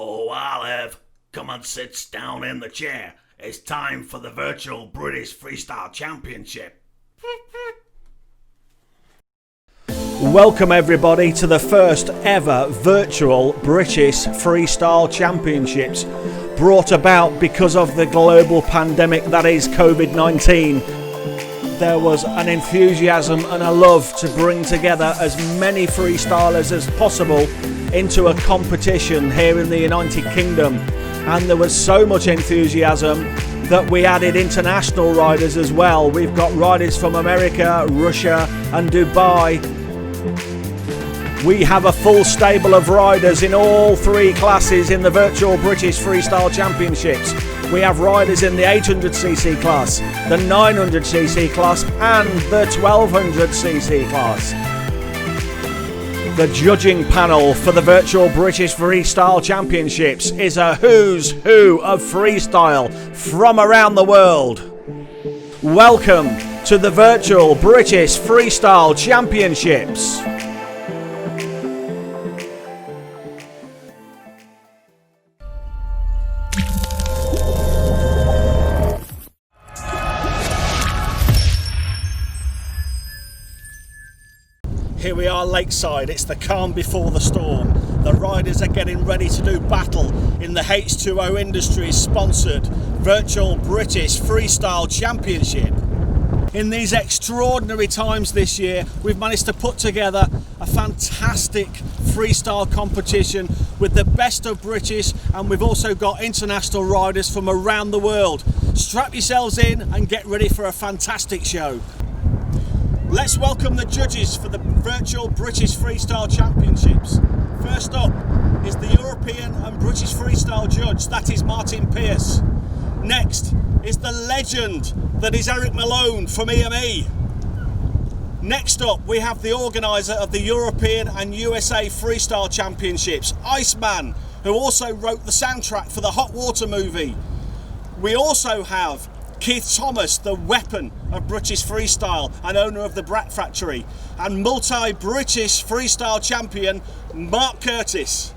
Oh, Olive, come and sit down in the chair. It's time for the virtual British Freestyle Championship. Welcome everybody to the first ever virtual British Freestyle Championships, brought about because of the global pandemic that is COVID-19. There was an enthusiasm and a love to bring together as many freestylers as possible into a competition here in the United Kingdom, and there was so much enthusiasm that we added international riders as well. We've got riders from America, Russia and Dubai. We have a full stable of riders in all three classes in the virtual British Freestyle Championships. We have riders in the 800cc class, the 900cc class and the 1200cc class. The judging panel for the virtual British Freestyle Championships is a who's who of freestyle from around the world. Welcome to the virtual British Freestyle Championships. Here we are lakeside, it's the calm before the storm. The riders are getting ready to do battle in the H2O Industries sponsored Virtual British Freestyle Championship. In these extraordinary times this year, we've managed to put together a fantastic freestyle competition with the best of British, and we've also got international riders from around the world. Strap yourselves in and get ready for a fantastic show. Let's welcome the judges for the virtual British Freestyle Championships. First up is the European and British Freestyle judge, that is Martin Pearce. Next is the legend that is Eric Malone from EME. Next up we have the organiser of the European and USA Freestyle Championships, Iceman, who also wrote the soundtrack for the Hot Water movie. We also have Keith Thomas, the weapon of British freestyle and owner of the Brat Factory, and multi-British freestyle champion Mark Curtis.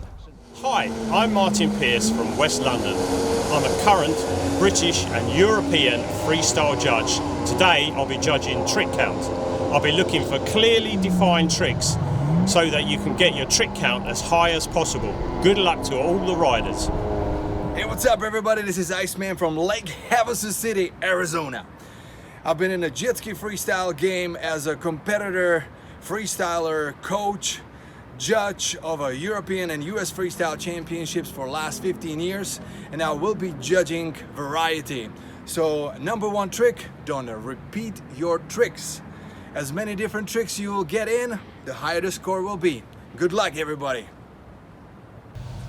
Hi, I'm Martin Pearce from West London. I'm a current British and European freestyle judge. Today I'll be judging trick count. I'll be looking for clearly defined tricks so that you can get your trick count as high as possible. Good luck to all the riders. Hey, what's up everybody? This is Iceman from Lake Havasu City, Arizona. I've been in the jet ski freestyle game as a competitor, freestyler, coach, judge of a European and US freestyle championships for the last 15 years, and I will be judging variety. So number one trick, don't repeat your tricks. As many different tricks you will get in, the higher the score will be. Good luck everybody.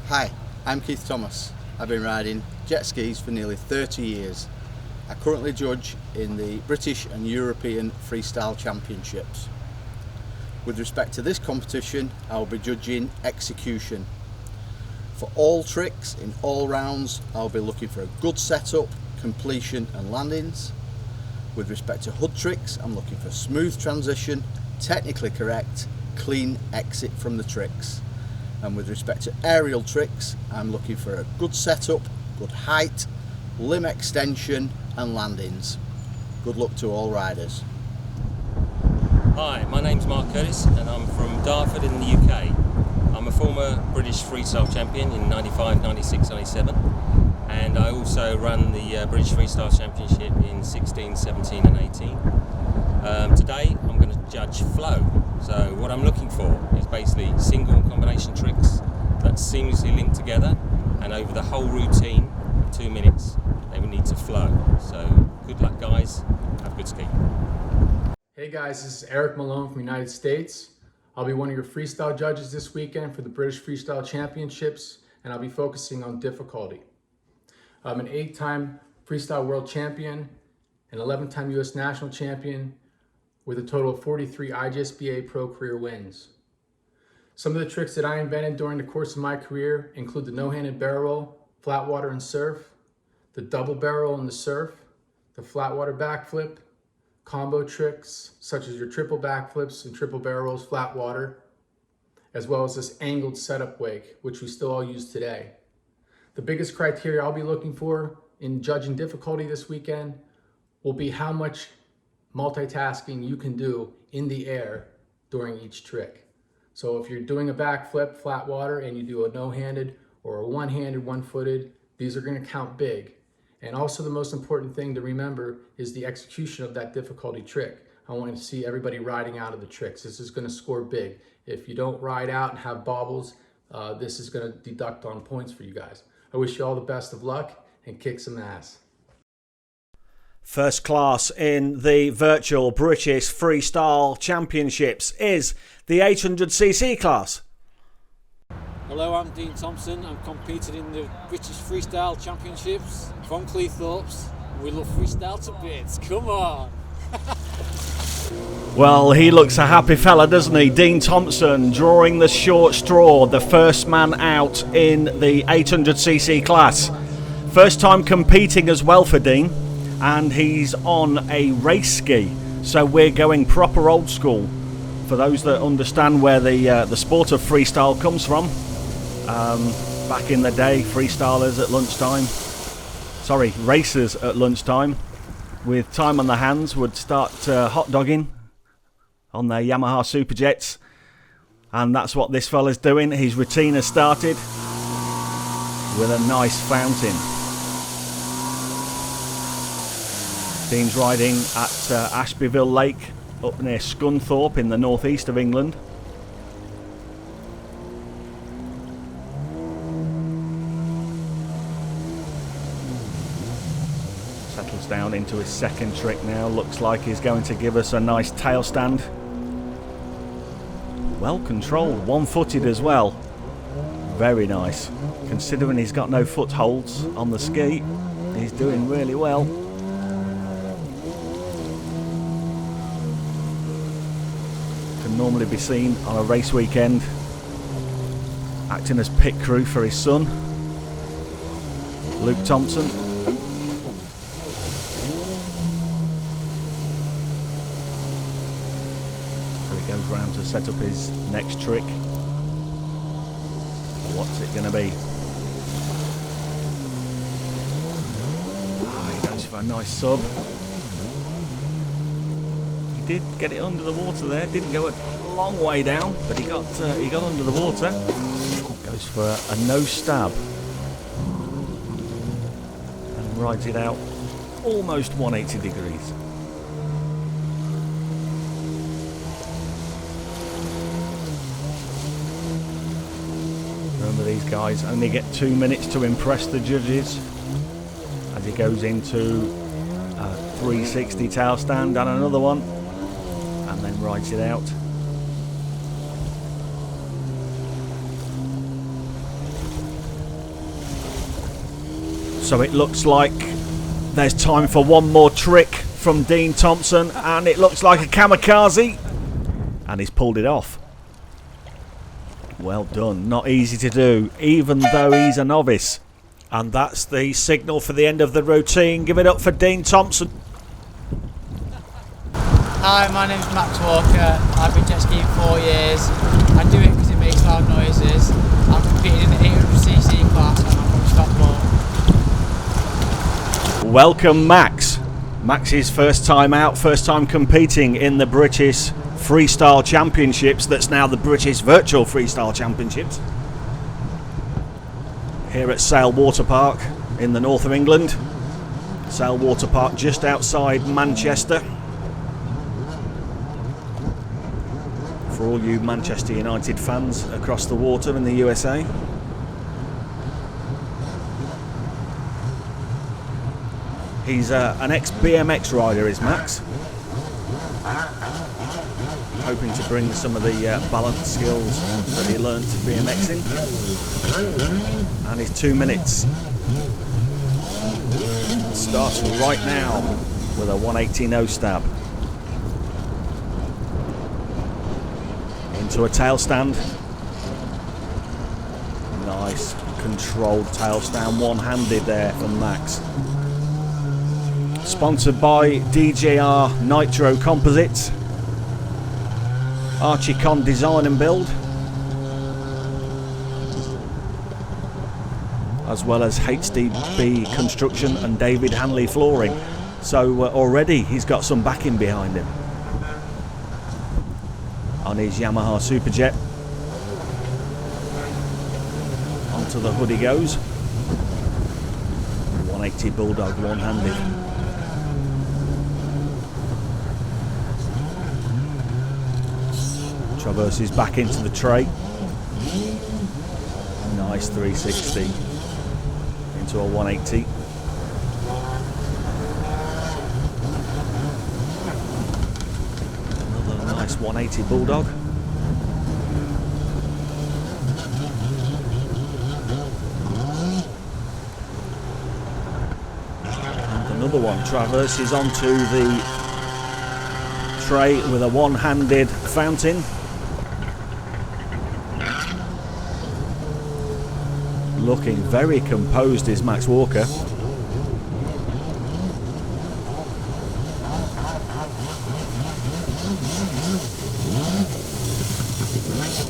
Hi, I'm Keith Thomas. I've been riding jet skis for nearly 30 years. I currently judge in the British and European Freestyle Championships. With respect to this competition, I will be judging execution. For all tricks in all rounds, I'll be looking for a good setup, completion and landings. With respect to hood tricks, I'm looking for smooth transition, technically correct, clean exit from the tricks. And with respect to aerial tricks, I'm looking for a good setup, good height, limb extension and landings. Good luck to all riders. Hi, my name's Mark Curtis and I'm from Dartford in the UK. I'm a former British freestyle champion in 95, 96, 97, and I also run the British Freestyle Championship in 16, 17 and 18. Today I'm going to judge flow. So what I'm looking for is basically single and combination tricks that seamlessly link together, and over the whole routine, 2 minutes, they will need to flow. So good luck guys, have a good ski. Hey guys, this is Eric Malone from the United States. I'll be one of your freestyle judges this weekend for the British Freestyle Championships, and I'll be focusing on difficulty. I'm an 8-time freestyle world champion, an 11-time US national champion, with a total of 43 IGSBA Pro career wins. Some of the tricks that I invented during the course of my career include the no-handed barrel roll, flat water and surf, the double barrel in the surf, the flat water backflip, combo tricks such as your triple backflips and triple barrel rolls flat water, as well as this angled setup wake, which we still all use today. The biggest criteria I'll be looking for in judging difficulty this weekend will be how much multitasking you can do in the air during each trick. So if you're doing a backflip, flat water, and you do a no-handed or a one-handed, one-footed, these are going to count big. And also the most important thing to remember is the execution of that difficulty trick. I want to see everybody riding out of the tricks. This is going to score big. If you don't ride out and have bobbles, this is going to deduct on points for you guys. I wish you all the best of luck and kick some ass. First class in the virtual British Freestyle Championships is the 800cc class. Hello, I'm Dean Thompson. I'm competing in the British Freestyle Championships from Cleethorpes. We love freestyle to bits. Come on! Well, he looks a happy fella, doesn't he? Dean Thompson drawing the short straw, the first man out in the 800cc class. First time competing as well for Dean, and he's on a race ski, so we're going proper old school. For those that understand where the sport of freestyle comes from, back in the day, freestylers at lunchtime, racers at lunchtime, with time on their hands, would start hot dogging on their Yamaha Superjets, and that's what this fella's doing. His routine has started with a nice fountain. Dean's riding at Ashbyville Lake up near Scunthorpe in the northeast of England. Settles down into his second trick now. Looks like he's going to give us a nice tail stand. Well controlled, one-footed as well. Very nice. Considering he's got no footholds on the ski, he's doing really well. Can normally be seen on a race weekend, acting as pit crew for his son, Luke Thompson. Goes round to set up his next trick. What's it going to be? He goes for a nice sub. He did get it under the water there. Didn't go a long way down, but he got under the water. Goes for a no stab and rides it out almost 180 degrees. Remember, these guys only get 2 minutes to impress the judges as he goes into a 360 tail stand and another one, and then rides it out. So it looks like there's time for one more trick from Dean Thompson, and it looks like a kamikaze, and he's pulled it off. Well done. Not easy to do, even though he's a novice. And that's the signal for the end of the routine. Give it up for Dean Thompson. Hi, my name's Max Walker. I've been jet skiing 4 years. I do it because it makes loud noises. I'm competing in the 800cc class and I'm from Stockport. Welcome, Max. Max's first time out, first time competing in the British Freestyle Championships, that's now the British Virtual Freestyle Championships, here at Sale Water Park in the north of England. Sale Water Park just outside Manchester. For all you Manchester United fans across the water in the USA. He's an ex-BMX rider, is Max. Hoping to bring some of the balance skills that he learned BMXing. And his 2 minutes starts right now with a 180 no stab. Into a tail stand. Nice controlled tail stand, one-handed there from Max. Sponsored by DJR Nitro Composites, Archicon Design and Build, as well as HDB Construction and David Hanley Flooring. So already he's got some backing behind him. On his Yamaha Superjet. Onto the hood he goes. 180 Bulldog one-handed. Traverses back into the tray. Nice 360 into a 180. Another nice 180 Bulldog. And another one traverses onto the tray with a one-handed fountain. Looking very composed is Max Walker.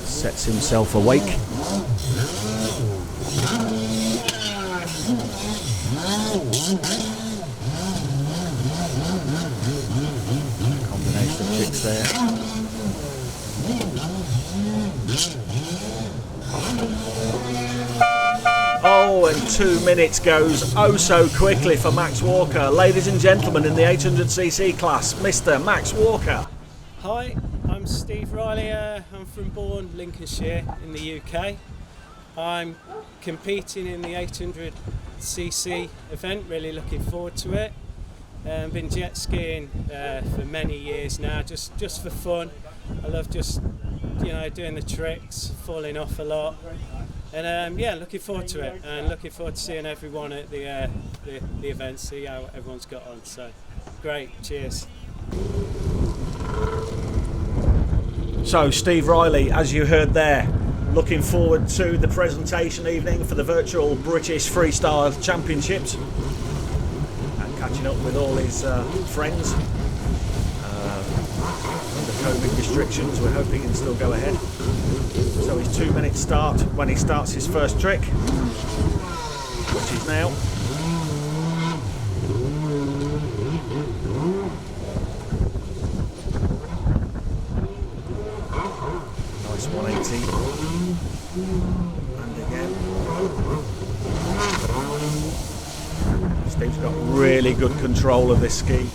Sets himself awake. Combination of kicks there. Oh, and 2 minutes goes oh so quickly for Max Walker. Ladies and gentlemen, in the 800cc class, Mr. Max Walker. Hi, I'm Steve Riley. I'm from Bourne, Lincolnshire in the UK. I'm competing in the 800cc event, really looking forward to it. Been jet skiing for many years now, just for fun. I love just, doing the tricks, falling off a lot. And looking forward to it, and looking forward to seeing everyone at the event, see how everyone's got on. So, great, cheers. So, Steve Riley, as you heard there, looking forward to the presentation evening for the virtual British Freestyle Championships, and catching up with all his friends. Under COVID restrictions, we're hoping he can still go ahead. So his 2 minute start when he starts his first trick, which is now. Nice 180. And again. Steve's got really good control of this ski.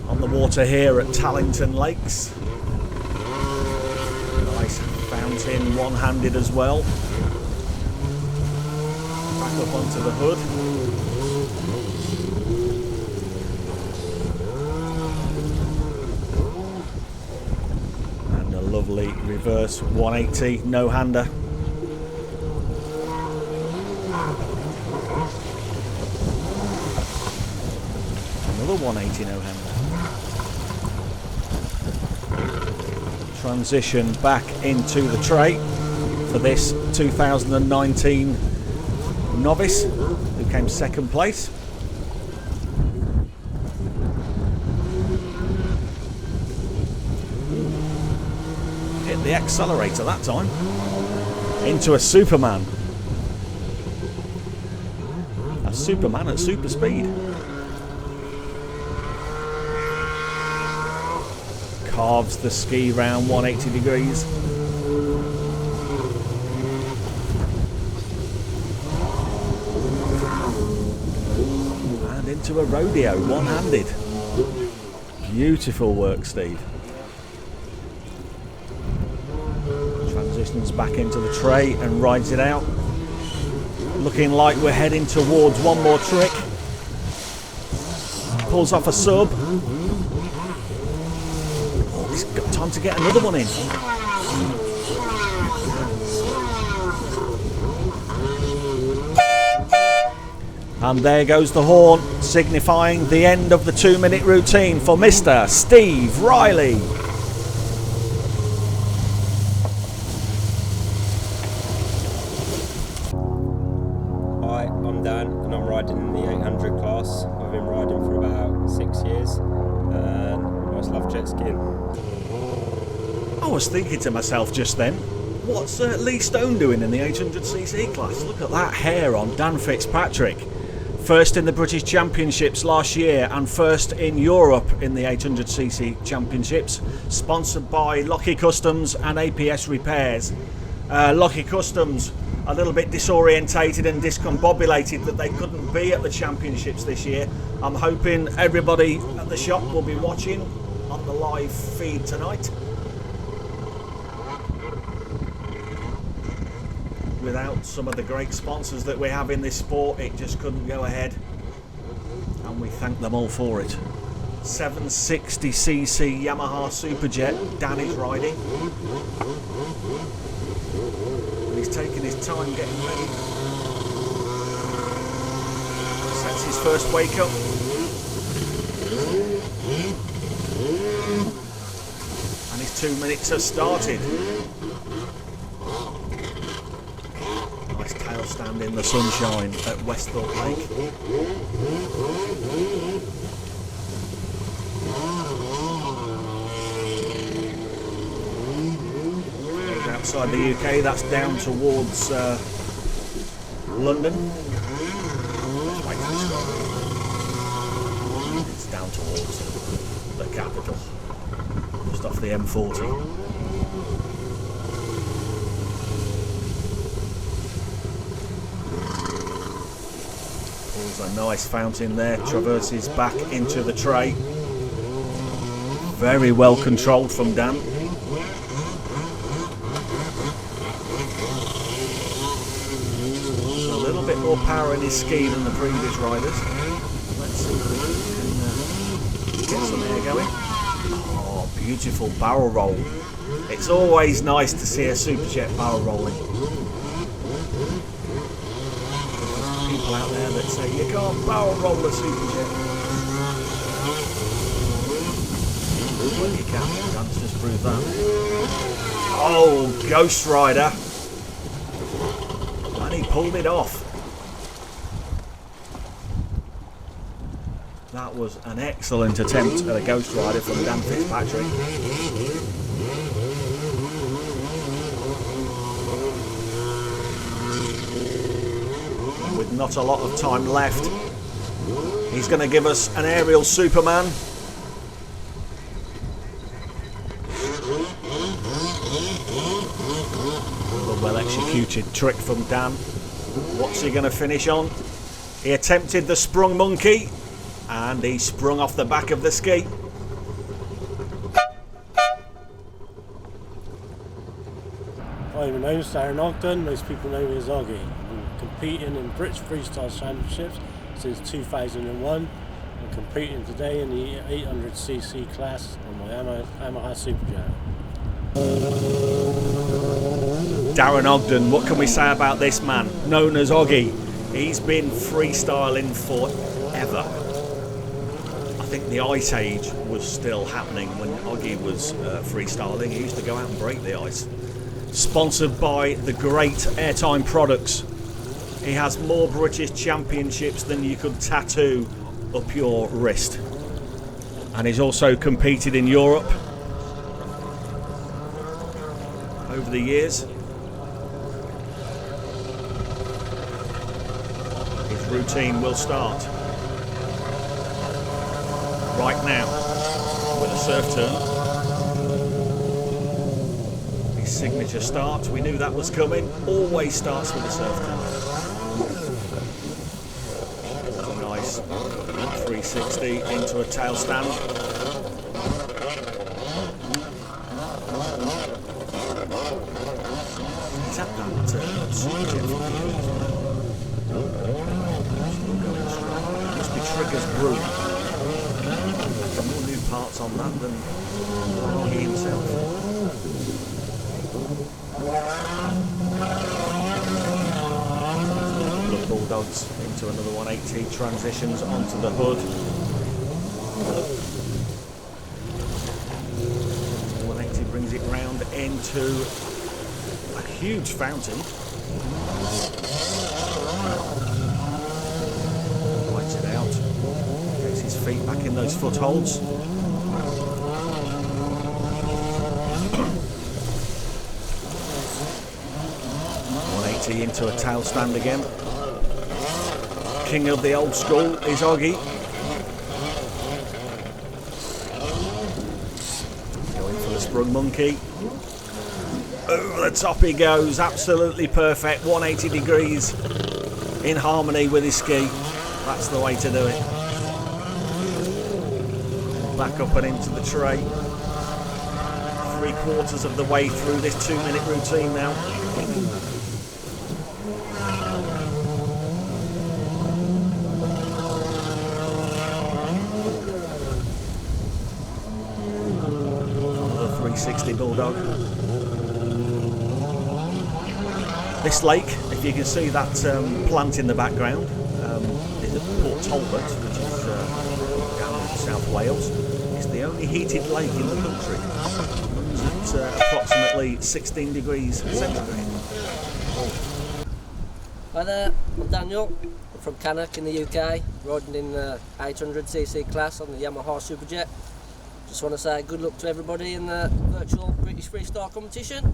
On the water here at Tallington Lakes. Nice fountain, one-handed as well. Back up onto the hood. And a lovely reverse 180 no-hander. Another 180 no-hander. Transition back into the tray for this 2019 novice who came second place. Hit the accelerator that time into a Superman. A Superman at super speed. Carves the ski round 180 degrees. And into a rodeo, one-handed. Beautiful work, Steve. Transitions back into the tray and rides it out. Looking like we're heading towards one more trick. Pulls off a sub. He's got time to get another one in. And there goes the horn, signifying the end of the 2 minute routine for Mr. Steve Riley. Hi, I'm Dan and I'm riding in the 800 class. I've been riding for about 6 years and I just love jet skiing. I was thinking to myself just then, What's Lee Stone doing in the 800cc class? Look at that hair on Dan Fitzpatrick. First in the British Championships last year and first in Europe in the 800cc Championships. Sponsored by Lockheed Customs and APS Repairs. Lockheed Customs a little bit disorientated and discombobulated that they couldn't be at the Championships this year. I'm hoping everybody at the shop will be watching on the live feed tonight. Without some of the great sponsors that we have in this sport, it just couldn't go ahead, and we thank them all for it. 760cc Yamaha Superjet Dan is riding, and he's taking his time getting ready. Sets his first wake up, and his 2 minutes have started. Tail stand in the sunshine at Westhorpe Lake. Outside the UK, that's down towards London. Let's wait till it's down towards the capital, just off the M40. A nice fountain there, traverses back into the tray. Very well controlled from Dan. A little bit more power in his ski than the previous riders. Let's see if we can get some air going. Oh, beautiful barrel roll. It's always nice to see a Superjet barrel rolling. People out there that say you can't barrel roll a Superjet. Well, you can. Dan's just proved that. Oh, Ghost Rider. And he pulled it off. That was an excellent attempt at a Ghost Rider from Dan Fitzpatrick. With not a lot of time left, he's going to give us an aerial Superman. A well executed trick from Dan. What's he going to finish on? He attempted the sprung monkey and he sprung off the back of the ski. Hi, my name's Darren Ogden. Most people know me as Oggy. Competing in British Freestyle Championships since 2001. I'm competing today in the 800cc class on my Yamaha Superjet. Darren Ogden, what can we say about this man? Known as Oggy. He's been freestyling forever. I think the ice age was still happening when Oggy was freestyling. He used to go out and break the ice. Sponsored by the great Airtime products. He has more British Championships than you could tattoo up your wrist. And he's also competed in Europe over the years. His routine will start right now with a surf turn. His signature start, we knew that was coming, always starts with a surf turn. 360 into a tail stand. He's had that Superjet for years. Still going strong. Must be Trigger's broom. More new parts on that than Oggy himself. Bulldogs into another 180, transitions onto the hood. 180 brings it round into a huge fountain. Lights it out, gets his feet back in those footholds. 180 into a tail stand again. King of the old school is Oggy. Going for the sprung monkey. Over the top he goes, absolutely perfect, 180 degrees in harmony with his ski. That's the way to do it. Back up and into the tray. 3/4 of the way through this 2-minute routine now. Another 360 bulldog. This lake, if you can see that plant in the background, is at Port Talbot, which is down in South Wales. It's the only heated lake in the country. It's at approximately 16 degrees centigrade. Hi there, I'm Daniel. I'm from Cannock in the UK, riding in the 800cc class on the Yamaha Superjet. Just want to say good luck to everybody in the virtual British Freestyle competition.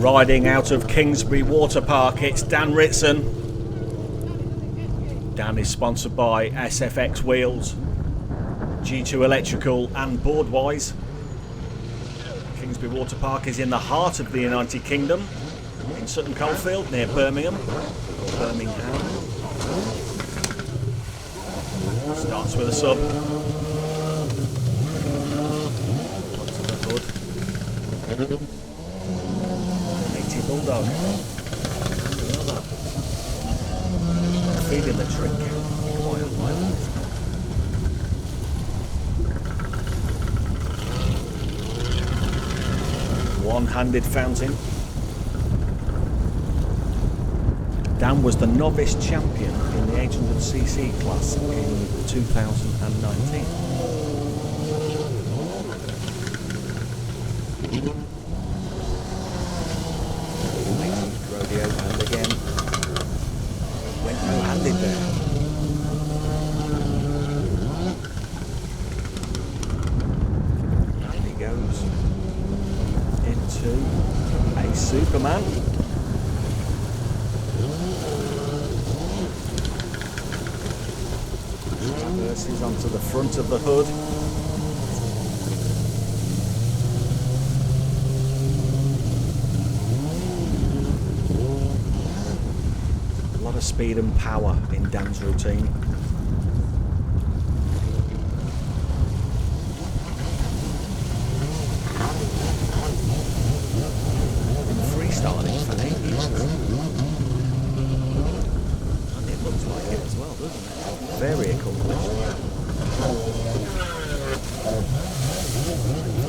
Riding out of Kingsbury Water Park, it's Dan Ritson. Dan is sponsored by SFX Wheels, G2 Electrical and Boardwise. Kingsbury Water Park is in the heart of the United Kingdom, in Sutton Coldfield near Birmingham. Starts with a sub. Onto the hood. Bulldog. Feeding the trick. One-handed fountain. Dan was the novice champion in the 800cc class in 2019. And again, went no-handed there. And he goes into a Superman. Traverses onto the front of the hood. Speed and power in Dan's routine. Freestyling for 8 years. And it looks like it as well, doesn't it? Very accomplished.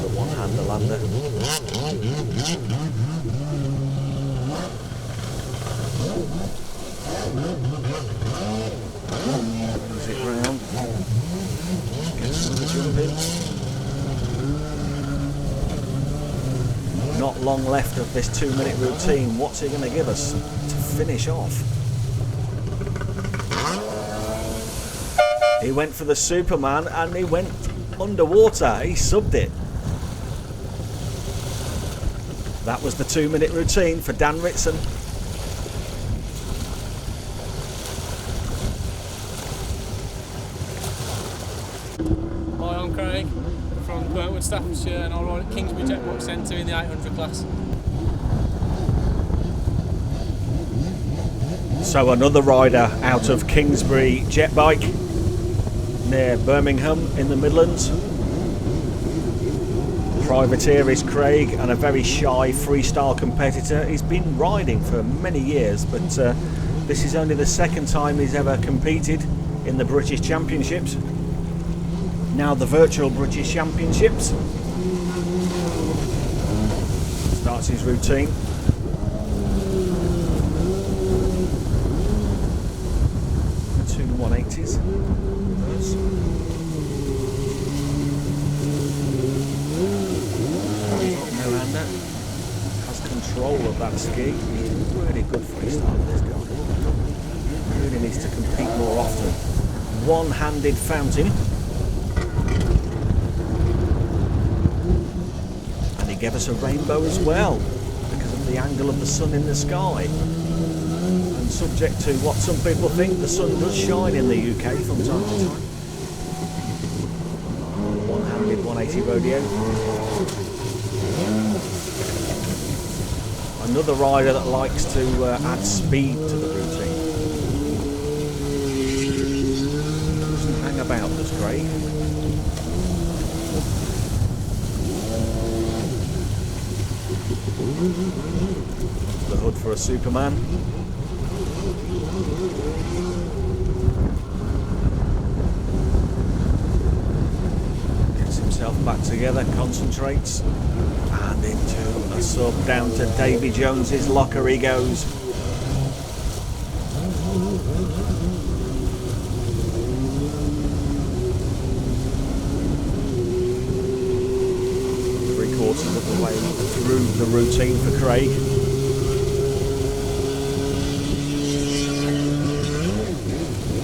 The one-hander lander. Brings it round. Gets the jump in. Not long left of this 2-minute routine. What's he going to give us to finish off? He went for the Superman and he went underwater. He subbed it. That was the 2-minute routine for Dan Ritson. Hi, I'm Craig from Burntwood, Staffordshire, and I ride at Kingsbury Jetbox Centre in the 800 class. So another rider out of Kingsbury Jet Bike near Birmingham in the Midlands. Privateer is Craig, and a very shy freestyle competitor. He's been riding for many years, but this is only the second time he's ever competed in the British Championships. Now the virtual British Championships. Starts his routine. Two 180s. Reverse. No-hander. Has control of that ski. He's really good freestyle, this guy. Really needs to compete more often. One-handed fountain. And he gave us a rainbow as well. the angle of the sun in the sky. And subject to what some people think, the sun does shine in the UK from time to time. One-handed 180 rodeo. Another rider that likes to add speed to the routine. Doesn't hang about, does Craig? The hood for a Superman. Gets himself back together, concentrates, and into a sub down to Davy Jones's locker he goes. Of the way through the routine for Craig.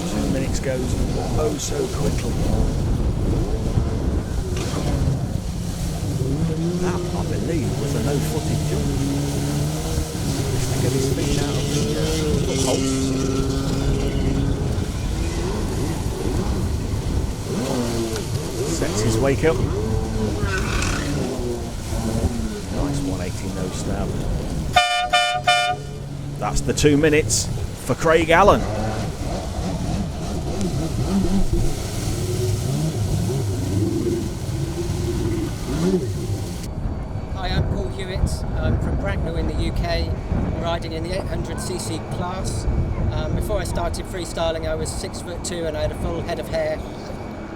2 minutes goes oh so quickly. That, I believe, was a no-footed jump. To get his feet out of the post. Sets his wake up. 180 no stab. That's the 2 minutes for Craig Allen. Hi, I'm Paul Hewitt. I'm from Bracknell in the UK. I'm riding in the 800cc class. Before I started freestyling, I was 6'2" and I had a full head of hair.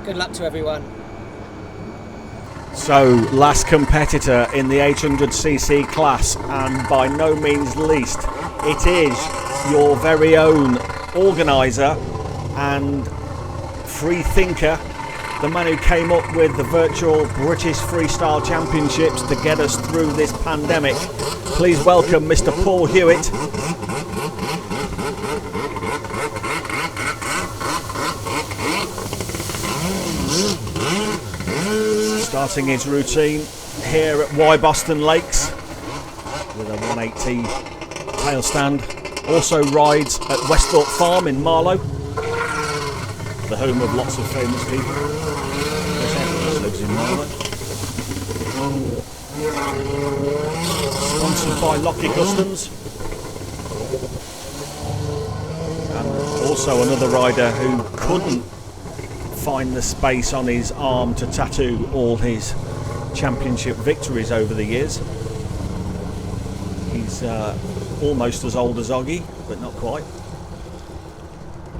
Good luck to everyone. So, last competitor in the 800cc class, and by no means least, it is your very own organiser and free thinker, the man who came up with the virtual British Freestyle Championships to get us through this pandemic. Please welcome Mr. Paul Hewitt. Starting his routine here at Y Boston Lakes with a 180 tail stand. Also rides at Westhorpe Farm in Marlow, the home of lots of famous people. Chris Evans lives in Marlow. Sponsored by Lockie Customs. And also another rider who couldn't find the space on his arm to tattoo all his championship victories over the years. He's almost as old as Oggy, but not quite,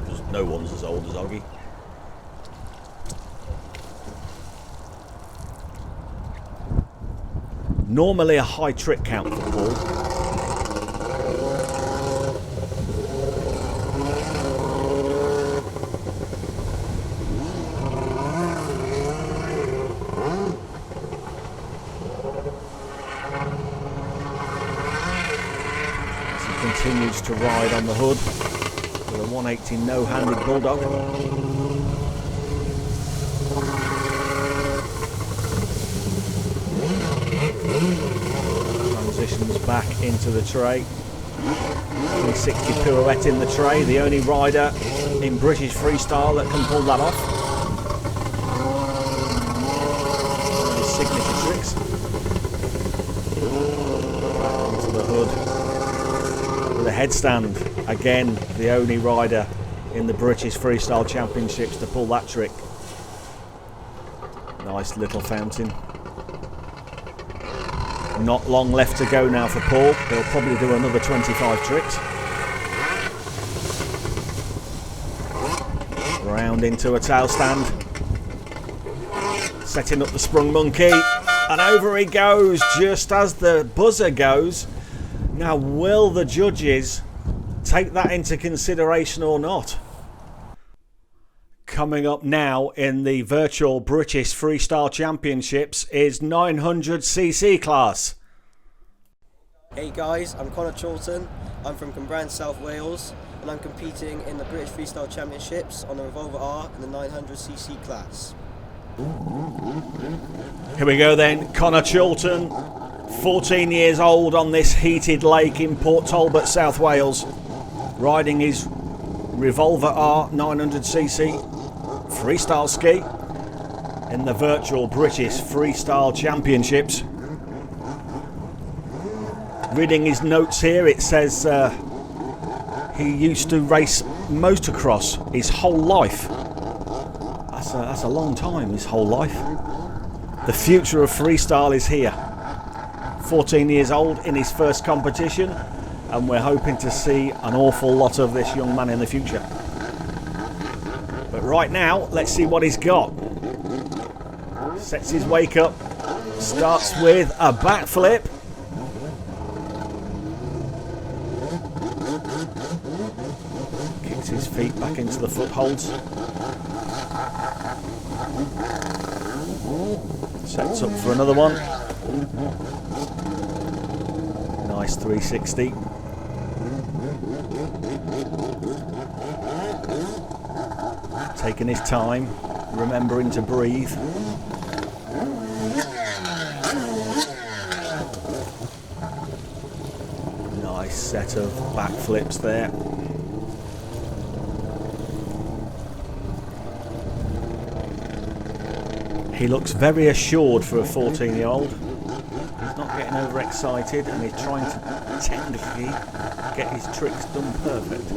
because no one's as old as Oggy. Normally a high trick count for Paul. Continues to ride on the hood with a 180 no-handed bulldog. Transitions back into the tray. 360 pirouette in the tray. The only rider in British freestyle that can pull that off. One of his signature tricks. Back onto the hood. The headstand, again the only rider in the British Freestyle Championships to pull that trick. Nice little fountain. Not long left to go now for Paul. He'll probably do another 25 tricks. Round into a tail stand. Setting up the sprung monkey. And over he goes just as the buzzer goes. Now, will the judges take that into consideration or not? Coming up now in the virtual British Freestyle Championships is 900cc class. Hey guys, I'm Connor Chorlton. I'm from Cwmbran, South Wales, and I'm competing in the British Freestyle Championships on the Revolver R in the 900cc class. Here we go then, Connor Chorlton 14 years old on this heated lake in Port Talbot, South Wales, riding his Revolver R 900cc freestyle ski in the virtual British Freestyle Championships. Reading his notes here, it says he used to race motocross his whole life. That's a long time, his whole life. The future of freestyle is here. 14 years old in his first competition, and we're hoping to see an awful lot of this young man in the future. But right now, let's see what he's got. Sets his wake up, starts with a backflip. Kicks his feet back into the footholds. Sets up for another one. Nice 360. Taking his time, remembering to breathe. Nice set of backflips there. He looks very assured for a 14-year-old. He's not getting overexcited, and he's trying to technically get his tricks done perfect.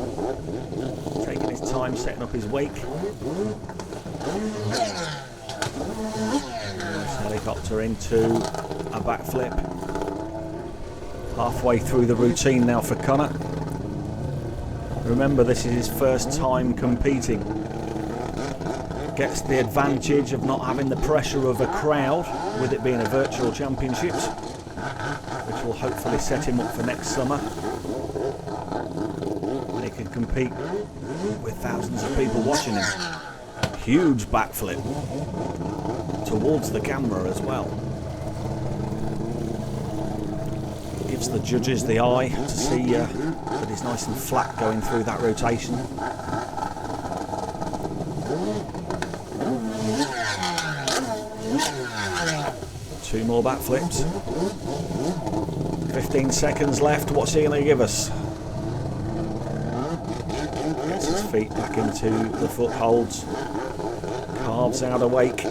Taking his time, setting up his wake. Nice helicopter into a backflip. Halfway through the routine now for Connor. Remember, this is his first time competing. Gets the advantage of not having the pressure of a crowd, with it being a virtual championships, which will hopefully set him up for next summer, when he can compete with thousands of people watching him. Huge backflip towards the camera as well. Gives the judges the eye to see that he's nice and flat going through that rotation. Two more backflips. 15 seconds left. What's he going to give us? Gets his feet back into the footholds. Carves out a wake.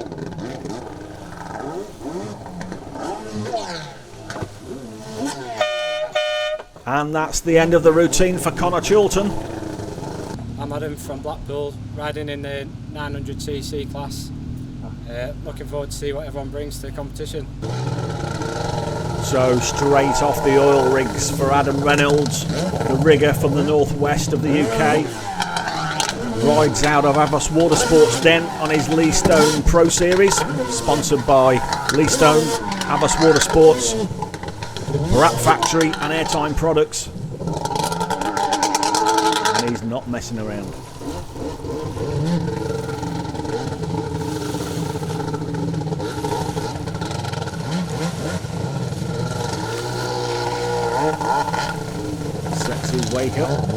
And that's the end of the routine for Connor Chilton. I'm Adam from Blackpool, riding in the 900cc class. Looking forward to see what everyone brings to the competition. So straight off the oil rigs for Adam Reynolds, the rigger from the northwest of the UK. Rides out of Avos Watersports Den on his Lee Stone Pro Series, sponsored by Lee Stone, Avos Watersports, Brat Factory and Airtime Products. And he's not messing around. Sets his wake up.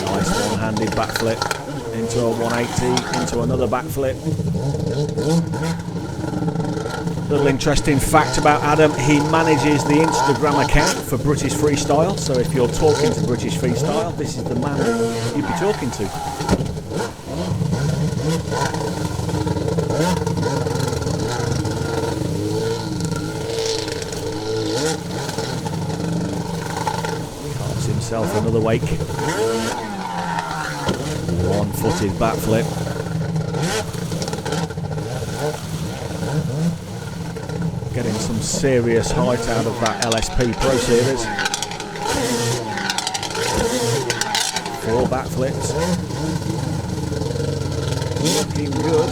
Nice one-handed backflip into a 180, into another backflip. Little interesting fact about Adam, he manages the Instagram account for British Freestyle, so if you're talking to British Freestyle, this is the man you'd be talking to. Carves himself another wake. One-footed backflip. Getting some serious height out of that LSP Pro Series. 4 backflips. Looking good.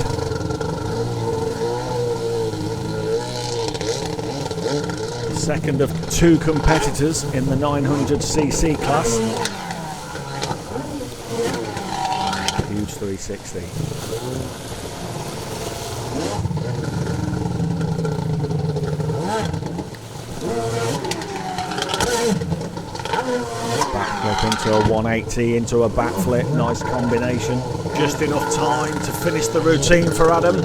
Second of 2 competitors in the 900cc class. Huge 360. Backflip into a 180, into a backflip, nice combination. Just enough time to finish the routine for Adam.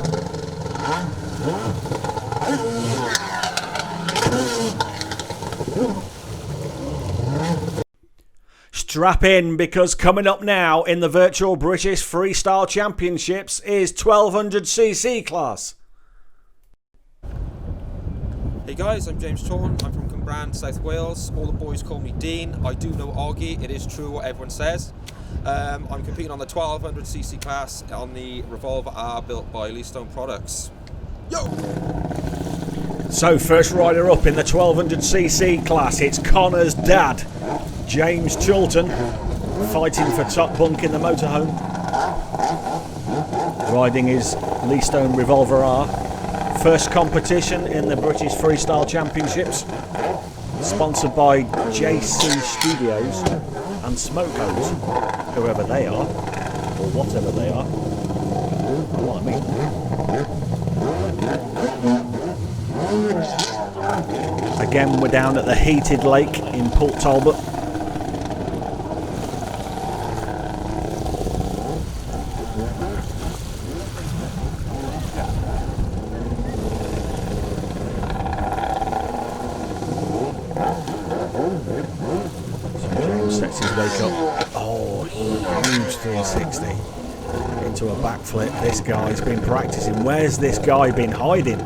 Strap in, because coming up now in the virtual British Freestyle Championships is 1200cc class. Hey guys, I'm James Torn. I'm from Cwmbran, South Wales. All the boys call me Dean. I do know Augie. It is true what everyone says. I'm competing on the 1200cc class on the Revolver R built by Leastone Products. Yo! So first rider up in the 1200cc class, it's Connor's dad, James Chilton, fighting for top bunk in the motorhome. Riding his Leastone Revolver R. First competition in the British Freestyle Championships, sponsored by JC Studios and Smokos, whoever they are, or whatever they are. You know what I mean? Again, we're down at the heated lake in Port Talbot. Sets his wake up. Oh, huge 360 into a backflip. This guy's been practicing. Where's this guy been hiding?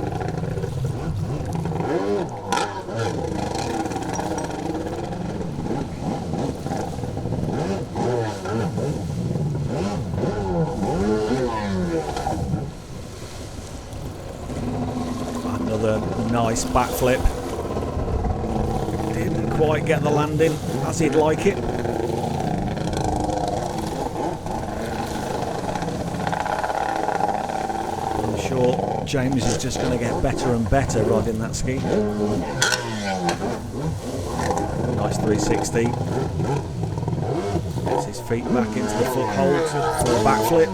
Another nice backflip. Didn't quite get the landing as he'd like it. I'm sure James is just going to get better and better riding that ski. Nice 360. Gets his feet back into the foothold for a backflip.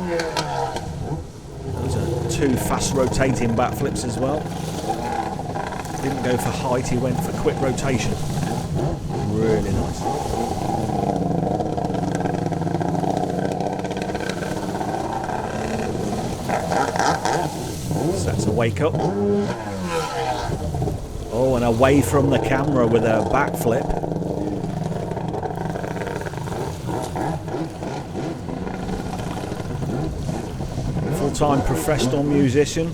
Those are two fast rotating backflips as well. Didn't go for height, he went for quick rotation. Really nice. Sets a wake up. Oh, and away from the camera with a backflip. Full-time professional musician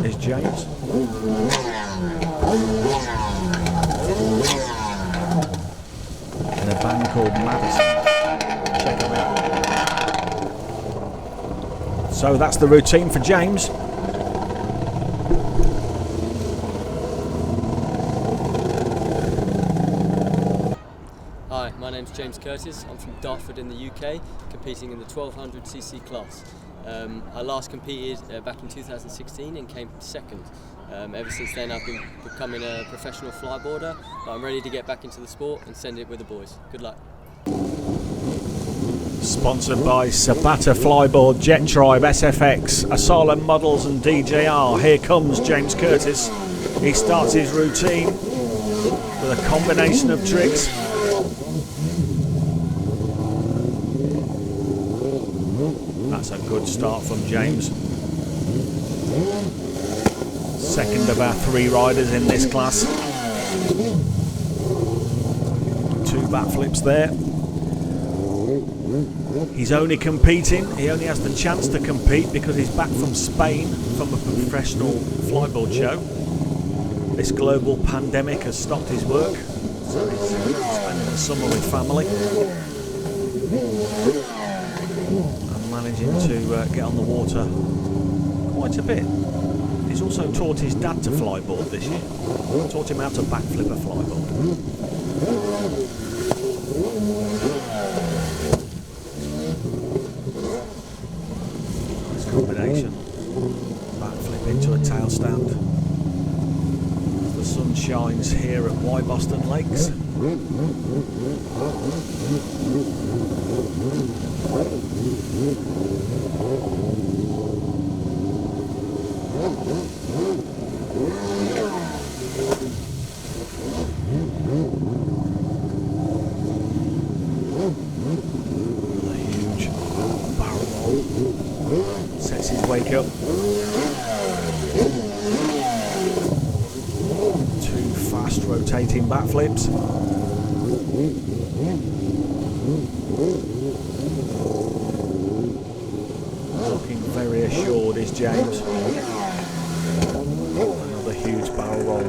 is James. In a band called Madison. Check them out. So that's the routine for James. Hi, my name's James Curtis. I'm from Dartford in the UK, competing in the 1200cc class. I last competed back in 2016 and came second. Ever since then I've been becoming a professional flyboarder, but I'm ready to get back into the sport and send it with the boys. Good luck. Sponsored by Sabata Flyboard, Jet Tribe, SFX, Asylum Models and DJR. Here comes James Curtis. He starts his routine with a combination of tricks. That's a good start from James. Second of our three riders in this class. Two backflips there. He's only competing, he only has the chance to compete because he's back from Spain from a professional flyboard show. This global pandemic has stopped his work, so he's spending the summer with family. And managing to get on the water quite a bit. He's also taught his dad to flyboard this year. Taught him how to backflip a flyboard. Nice combination. Backflip into a tail stand. As the sun shines here at Y Boston Lakes. A huge barrel roll. Sets his wake up. Two fast rotating backflips. backflips. Looking very assured is James. Another huge barrel roll.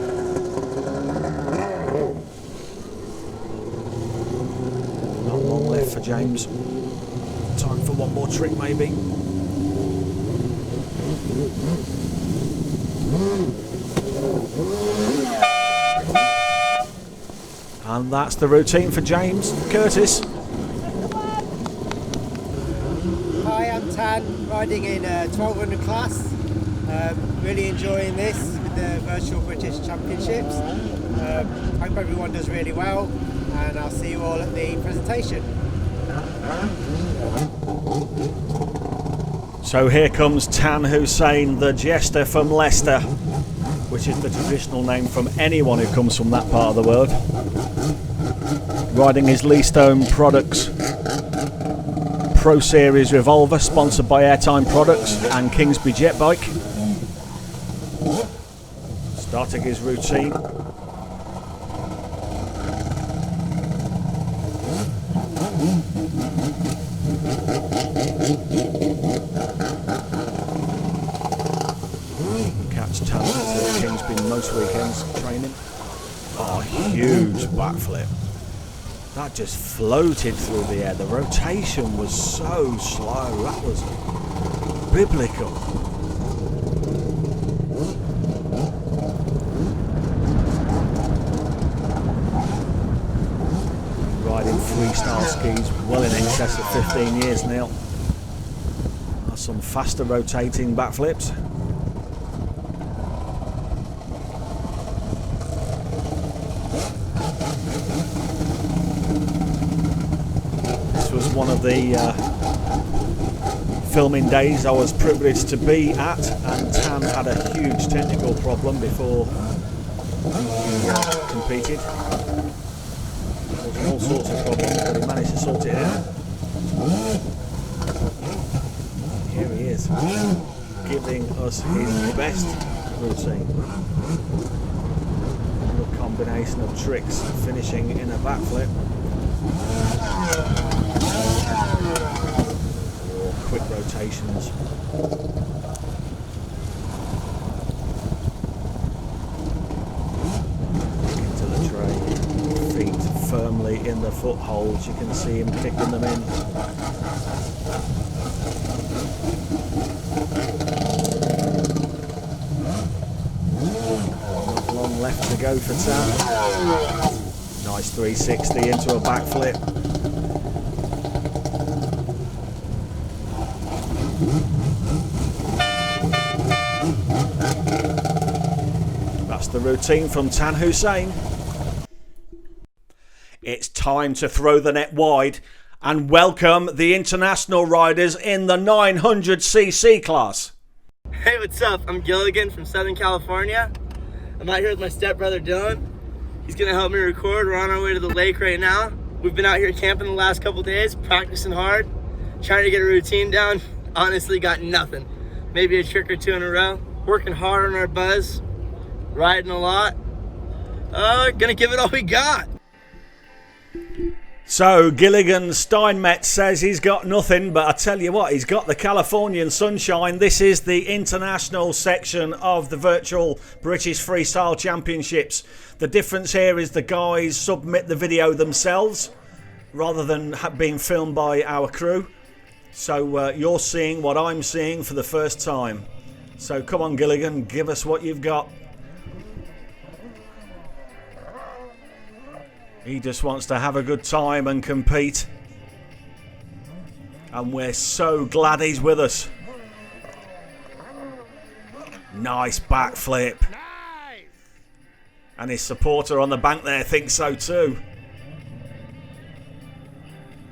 Not long left for James. Time for one more trick maybe. And that's the routine for James. Curtis. Hi, I'm Tan, riding in 1200 class. Really enjoying this with the Virtual British Championships. Hope everyone does really well, and I'll see you all at the presentation. So here comes Tan Hussein, the jester from Leicester, which is the traditional name from anyone who comes from that part of the world. Riding his Lee Stone Products Pro Series Revolver, sponsored by Airtime Products and Kingsbury Jet Bike. Starting his routine. Catch talent at Kingsbury most weekends training. Oh, huge backflip. That just floated through the air. The rotation was so slow. That was biblical. Riding freestyle skis well in excess of 15 years now. Some faster rotating backflips. One of the filming days I was privileged to be at, and Tan had a huge technical problem before he competed. Causing all sorts of problems, but he managed to sort it out. Here he is, giving us his best routine. A little combination of tricks, finishing in a backflip. Or quick rotations. Into the tray. Feet firmly in the footholds. You can see him kicking them in. Not long left to go for Tan. Nice 360 into a backflip. That's the routine from Tan Hussein. It's time to throw the net wide and welcome the international riders in the 900cc class. Hey, what's up? I'm Gilligan from Southern California. I'm out here with my stepbrother Dylan. He's gonna help me record. We're on our way to the lake right now. We've been out here camping the last couple days, practicing hard, trying to get a routine down. Honestly, got nothing. Maybe a trick or two in a row. Working hard on our buzz, riding a lot. Gonna give it all we got. So Gilligan Steinmetz says he's got nothing, but I tell you what, he's got the Californian sunshine. This is the international section of the virtual British Freestyle Championships. The difference here is the guys submit the video themselves rather than being filmed by our crew. So you're seeing what I'm seeing for the first time. So come on, Gilligan, give us what you've got. He just wants to have a good time and compete. And we're so glad he's with us. Nice backflip. Nice. And his supporter on the bank there thinks so too.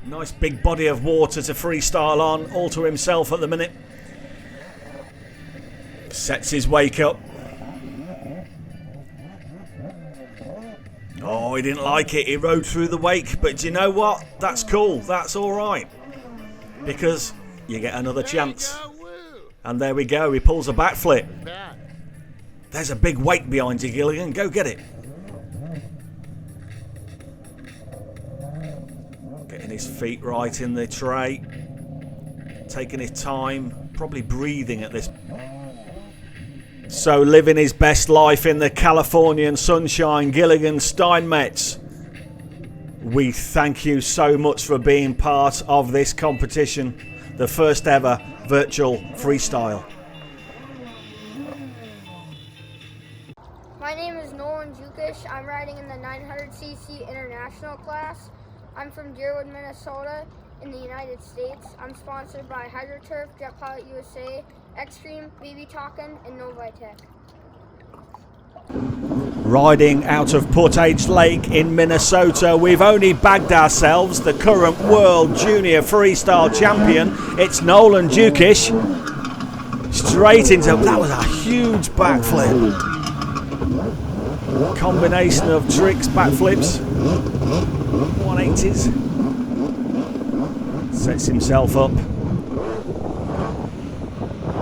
Nice big body of water to freestyle on, all to himself at the minute. Sets his wake up. Oh, he didn't like it. He rode through the wake. But do you know what? That's cool. That's all right. Because you get another chance. And there we go. He pulls a backflip. There's a big wake behind you, Gilligan. Go get it. Getting his feet right in the tray. Taking his time, probably breathing at this. So living his best life in the Californian sunshine, Gilligan Steinmetz. We thank you so much for being part of this competition, the first ever virtual freestyle. My name is Nolan Jukish. I'm riding in the 900cc international class. I'm from Deerwood, Minnesota in the United States. I'm sponsored by HydroTurf, Jet Pilot USA, Extreme, BB Talkin, and Novitec. Riding out of Portage Lake in Minnesota, we've only bagged ourselves the current World Junior Freestyle Champion. It's Nolan Jukish. Straight into, that was a huge backflip. Combination of tricks, backflips, 180s. Sets himself up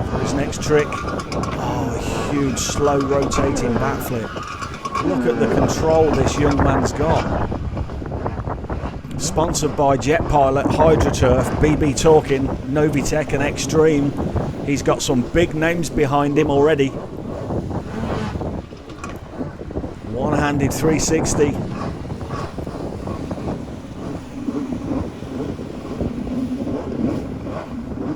for his next trick. Oh, a huge slow rotating backflip. Look at the control this young man's got. Sponsored by Jet Pilot, HydroTurf, BB Talkin, Novitec and Extreme. He's got some big names behind him already. One-handed 360.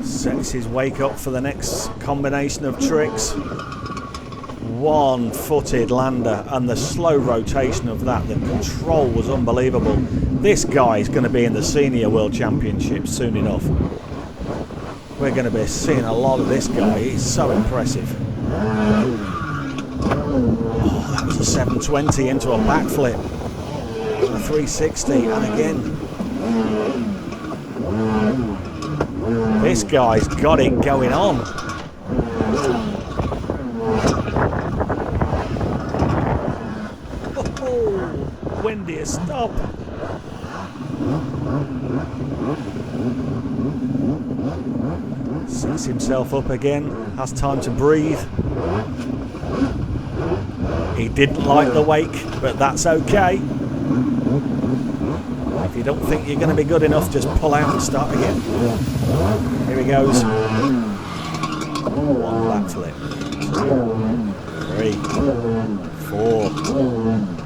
Sets his wake up for the next combination of tricks. One-footed lander, and the slow rotation of that, the control was unbelievable. This guy is going to be in the Senior World Championships soon enough. We're going to be seeing a lot of this guy. He's so impressive. Oh, that was a 720 into a backflip. A 360, and again. This guy's got it going on. Oh, when do you stop? Sets himself up again, has time to breathe. He didn't like the wake, but that's okay. If you don't think you're going to be good enough, just pull out and start again. Here he goes. One backflip. 2, 3, 4,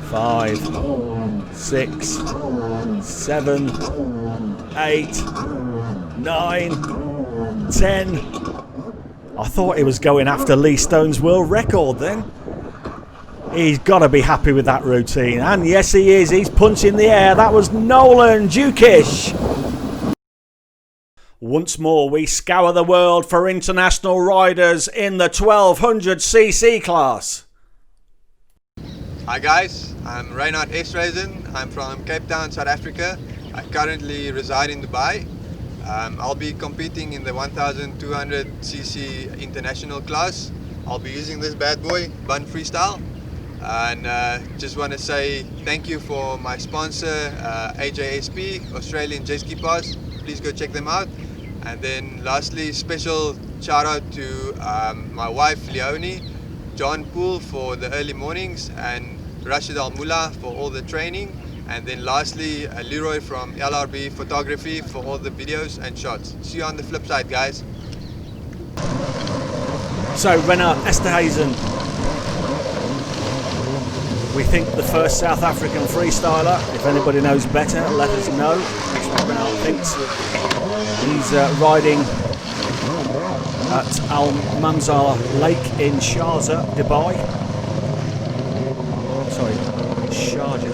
5, 6, 7, 8, 9, 10. I thought he was going after Lee Stone's world record then. He's got to be happy with that routine. And yes, he is. He's punching the air. That was Nolan Jukish. Once more, we scour the world for international riders in the 1200cc class. Hi guys, I'm Reinhard Esreisen. I'm from Cape Town, South Africa. I currently reside in Dubai. I'll be competing in the 1200cc international class. I'll be using this bad boy, Bun Freestyle. And just want to say thank you for my sponsor, AJSP, Australian Jet Ski Pass. Please go check them out. And then lastly, special shout out to my wife Leonie, John Poole for the early mornings, and Rashid Al Mullah for all the training. And then lastly, Leroy from LRB Photography for all the videos and shots. See you on the flip side, guys. So Renard Esterhuizen, we think the first South African freestyler. If anybody knows better, let us know. That's what Renard thinks. He's riding at Al Manzar Lake in Sharjah, Dubai. Sorry, Sharjah.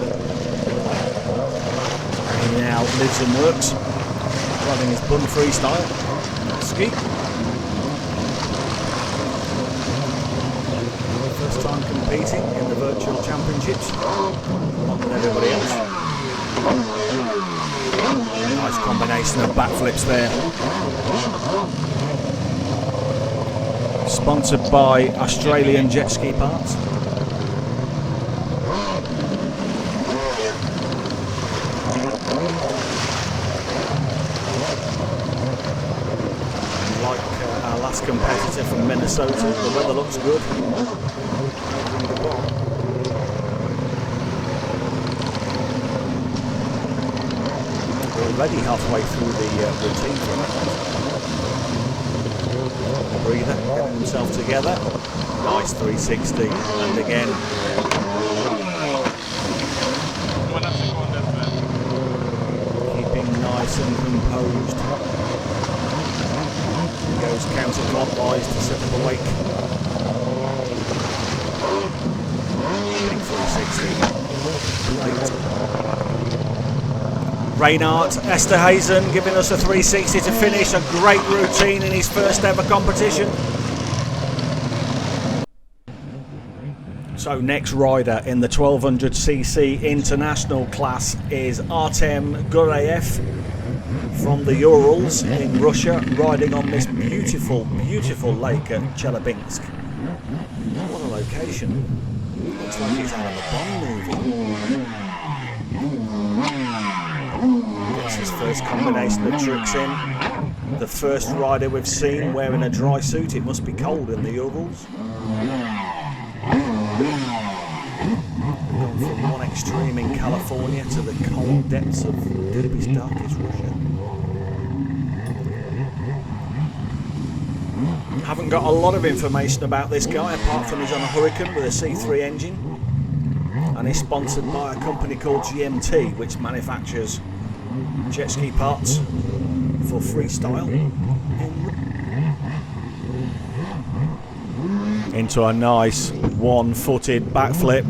He now lives and works, riding his Bun Freestyle ski. First time competing in the virtual championships, along with everybody else. Nice combination of backflips there. Sponsored by Australian Jet Ski Parts. Like our last competitor from Minnesota, the weather looks good. already halfway through the routine for him. Breather, getting himself together. Nice 360, and again. Keeping nice and composed. He goes counterclockwise to set up a wake. Big 360. Reinhard Esterhazen giving us a 360 to finish. A great routine in his first ever competition. So next rider in the 1200cc international class is Artem Gureyev from the Urals in Russia, riding on this beautiful, beautiful lake at Chelyabinsk. What a location. Looks like it's out of a Bond movie. Gets his first combination of tricks in. The first rider we've seen wearing a dry suit. It must be cold in the Urals. Gone from one extreme in California to the cold depths of deepest, darkest Russia. Haven't got a lot of information about this guy apart from he's on a Hurricane with a C3 engine, and he's sponsored by a company called GMT, which manufactures jet ski parts for freestyle. Into a nice one-footed backflip.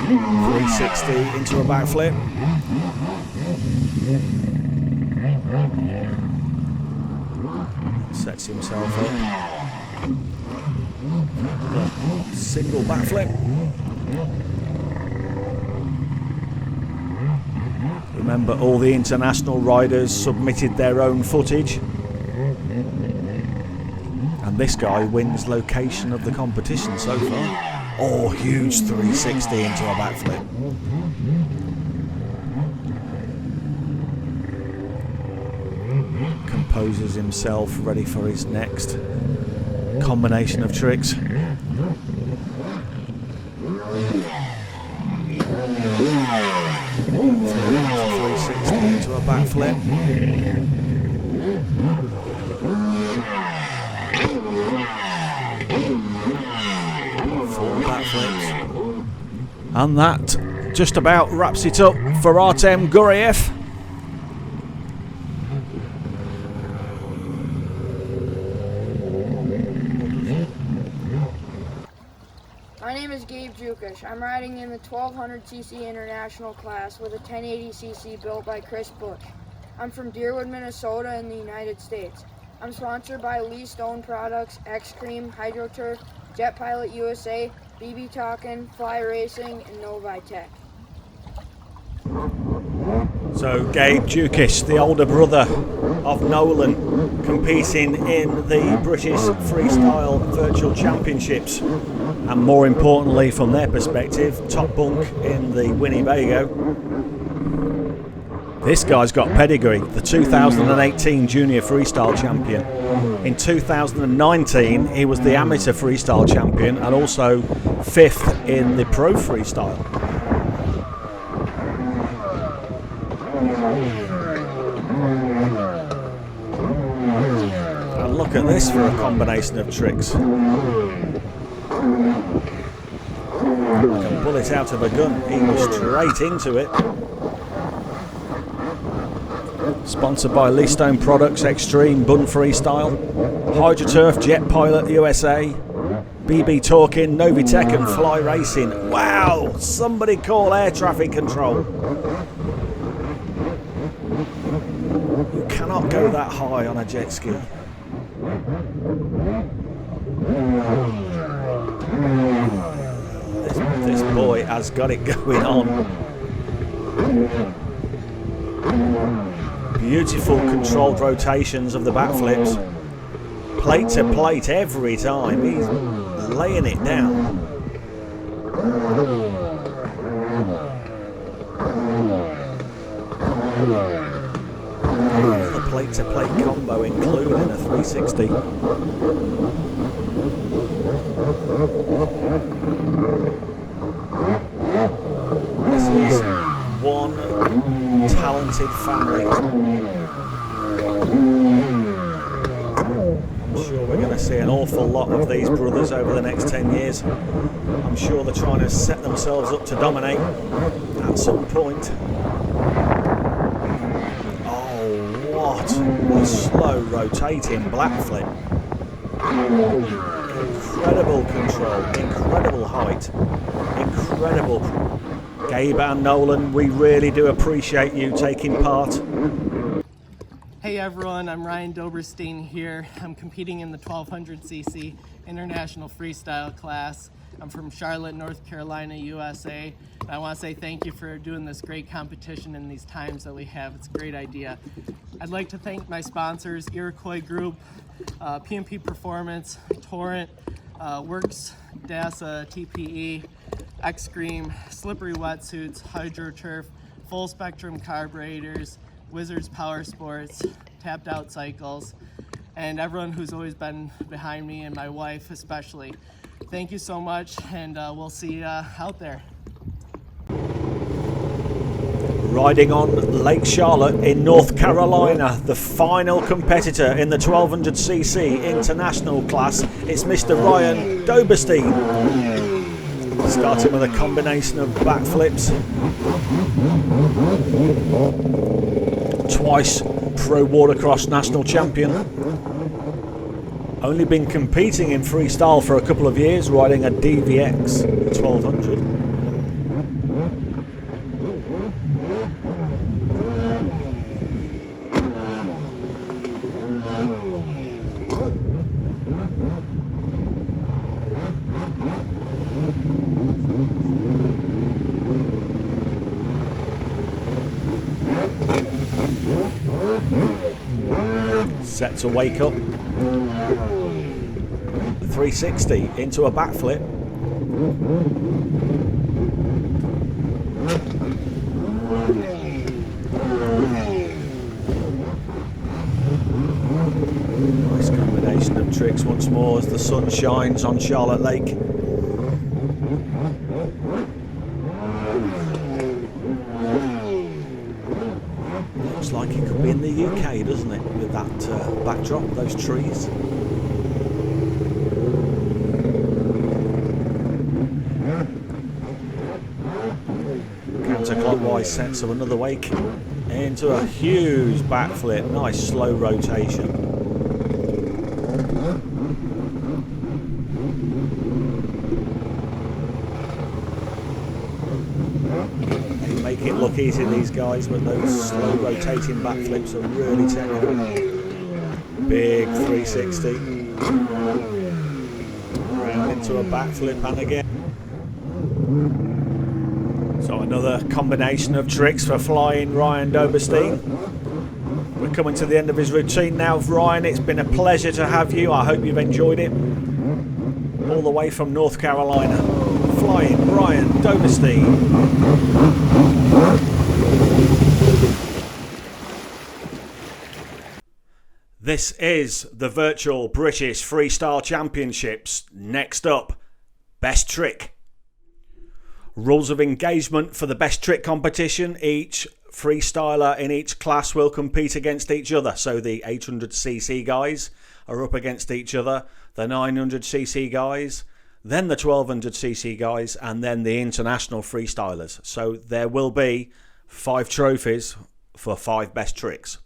360 into a backflip. Sets himself up. Single backflip. Remember, all the international riders submitted their own footage. And this guy wins location of the competition so far. Oh, huge 360 into a backflip. Composes himself, ready for his next combination of tricks. 360 into a backflip. Backflips. And that just about wraps it up for Artem Gureyev. My name is Gabe Jukish. I'm riding in the 1200cc international class with a 1080cc built by Chris Bush. I'm from Deerwood, Minnesota in the United States. I'm sponsored by Lee Stone Products, X-Cream, HydroTurf, Jet Pilot USA, BB Talkin, Fly Racing, and Novi Tech. So Gabe Jukish, the older brother of Nolan, competing in the British Freestyle Virtual Championships, and more importantly from their perspective, top bunk in the Winnebago. This guy's got pedigree, the 2018 Junior Freestyle Champion. In 2019 he was the Amateur Freestyle Champion and also 5th in the Pro Freestyle. And look at this for a combination of tricks. Like a bullet out of a gun, he was straight into it. Sponsored by Lee Stone Products, Extreme, Bun Freestyle, HydroTurf, Jet Pilot USA, BB Talkin, Novitec and Fly Racing. Wow! Somebody call air traffic control. You cannot go that high on a jet ski. This boy has got it going on. Beautiful controlled rotations of the backflips. Plate to plate every time. He's laying it down. The plate to plate combo including a 360. This is talented family. I'm sure we're going to see an awful lot of these brothers over the next 10 years. I'm sure they're trying to set themselves up to dominate at some point. Oh, what a slow rotating black flip. Incredible control, incredible height, incredible. Gabe and Nolan, we really do appreciate you taking part. Hey everyone, I'm Ryan Doberstein here. I'm competing in the 1200cc International Freestyle class. I'm from Charlotte, North Carolina, USA. And I want to say thank you for doing this great competition in these times that we have. It's a great idea. I'd like to thank my sponsors, Iroquois Group, PMP Performance, Torrent, Works, DASA, TPE, X-Scream, Slippery Wetsuits, HydroTurf, Full Spectrum Carburetors, Wizards Power Sports, Tapped Out Cycles, and everyone who's always been behind me, and my wife especially. Thank you so much, and we'll see you out there. Riding on Lake Charlotte in North Carolina, the final competitor in the 1200cc international class, it's Mr. Ryan Doberstein. Starting with a combination of backflips. Twice Pro Watercross national champion. Only been competing in freestyle for a couple of years, riding a DVX 1200. Set to wake up. 360 into a backflip. Nice combination of tricks once more as the sun shines on Charlotte Lake. Looks like it could be in the UK, doesn't it, with that backdrop, those trees. Counterclockwise set, so another wake into a huge backflip. Nice slow rotation. They make it look easy, these guys, but those slow rotating backflips are really technical. Big 360. Round into a backflip and again. So another combination of tricks for flying Ryan Doberstein. We're coming to the end of his routine now. Ryan, it's been a pleasure to have you. I hope you've enjoyed it. All the way from North Carolina, flying Ryan Doberstein. This is the virtual British Freestyle Championships. Next up, best trick. Rules of engagement for the best trick competition. Each freestyler in each class will compete against each other. So the 800cc guys are up against each other, the 900cc guys, then the 1200cc guys, and then the international freestylers. So there will be 5 trophies for 5 best tricks.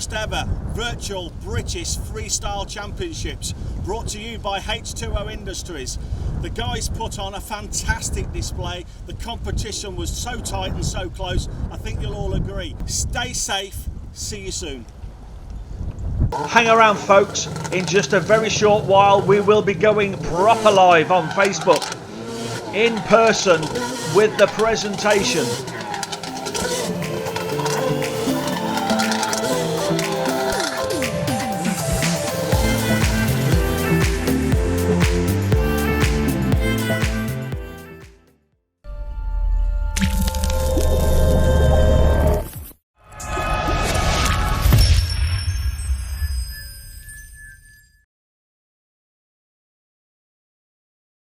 first ever virtual British Freestyle Championships, brought to you by H2O Industries. The guys put on a fantastic display. The competition was so tight and so close, I think you'll all agree. Stay safe, see you soon. Hang around folks, in just a very short while we will be going proper live on Facebook, in person with the presentation.